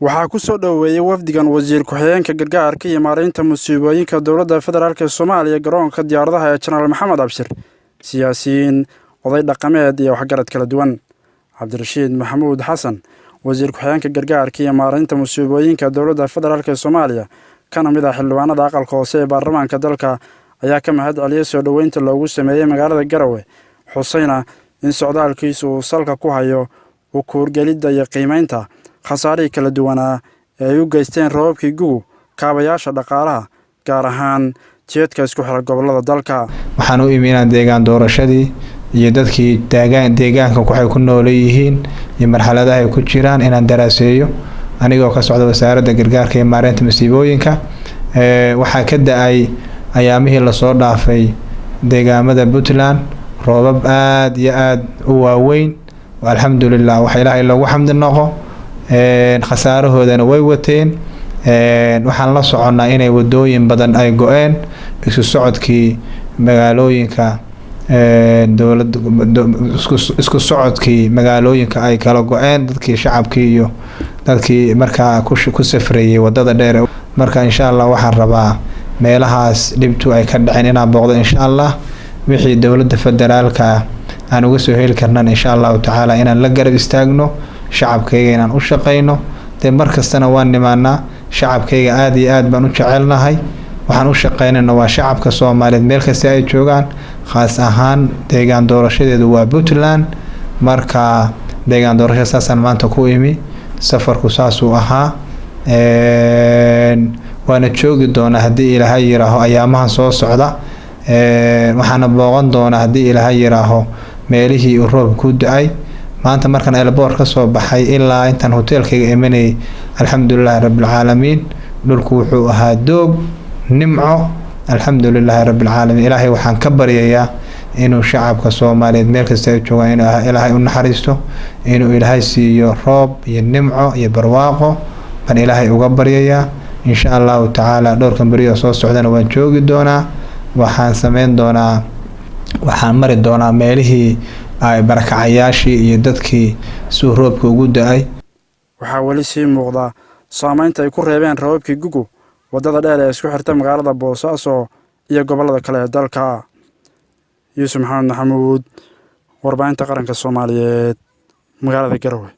waxaa ku soo dhoweeyay wafdigan wasiir ku-xigeenka gargaarka iyo maareynta musiibooyinka dowladda federaalk Soomaaliya garoonka diyaaradaha ee Janaal Maxamed Abshir siyaasiyiin oday dhaqameed iyo waxgarad kala duwan. Cabdirashiid Maxamuud Xasan wasiir ku-xigeenka gargaarka iyo maareynta musiibooyinka dowladda federaalk Soomaaliya kana mid ah xildhibaanada aqalka hoose ee baarlamaanka dalka ayaa ka mahad celiyay soo dhoweynta loogu sameeyay magaalada Garowe xusayna in socdaalkiisu uu salka ku hayo u kuurgelidda iyo qiimeynta khasaarihii kala duwanaa ee ay u geysteen roobabkii gu'u kaabayaasha dhaqaalaha gaar ahaan jeedka isku xira gobollada dalka. Waxaan u iminaa deegaan doorashadii iyo dadkii deegaanka waxay ku nool yihiin iyo marxaladaha ay ku jiraan inaan daraaseeyo anigoo ka socda wasaaradda gargaarka iyo maareynta musiibooyinka. Waxaa ka da'ay ayaamihii la soo dhaafay deegaamada Puntland roobab aad iyo aad u waaweyn alxamdulillah waxa ilaahay loogu xamdi noqo. Khasaarahoodana way wateen. Waxaan la soconnaa inay wadooyin badan ay go'een isku socodkii magaalooyinka isku socodkii magaalooyinka ay kala go'een dadkii shacabkii iyo dadkii markaa ku safrayay wadada dheer. Marka insha Allah waxaan rabaa meelahaas dhibtu ay ka dhaceen inaan booqdo insha Allah wixii dowladda federaalka aan uga soo heli karnaan insha Allah taala inaan la garab istaagno shacabkayga inaan u shaqeyno markastana waan nimaanaa shacabkayga aad iyo aad baan u jecelnahay waxaan u shaqeynayna waa shacabka Soomaaliyeed meel kasta ay joogaan khaas ahaan deegaan doorashadeedu waa Puntland. Marka deegaan doorashada saasan maanta ku imi safarku saasuu ahaa waana joogi doonaa haddii Ilaahay yiraaho ayaamahan soo socda. Waxaana booqan doonaa haddii Ilaahay yiraaho meelihii uu roob ku da'ay. maanta markan airport ka soo baxay ilaa intaan hotelkayga imanay alxamdulillah rabbil caalamiin dhulku wuxuu ahaa doog nimco alxamdulillah rabbil caalamiin. Ilaahay waxaan ka baryayaa inuu shacabka Soomaaliyeed meel kasta ay joogaan inuu Ilaahay u naxariisto inuu Ilaahay siiyo roob iyo nimco iyo barwaaqo baan Ilaahay uga baryayaa insha Allah taala. dhowrkan bariyo soo socdana waan joogi doonaa waxaan mari doonaa meelihii ay barakacayaashii iyo dadkii soo roobka ugu da'ay. waxaa wali sii muuqda saameynta ay ku reebeen roobabkii gu'u wadada dheer ee isku xirta magaalada Boosaaso iyo gobollada kale ee dalka. Yuusuf Maxamed Maxamuud warbaahinta qaranka Soomaaliyeed magaalada Garowe.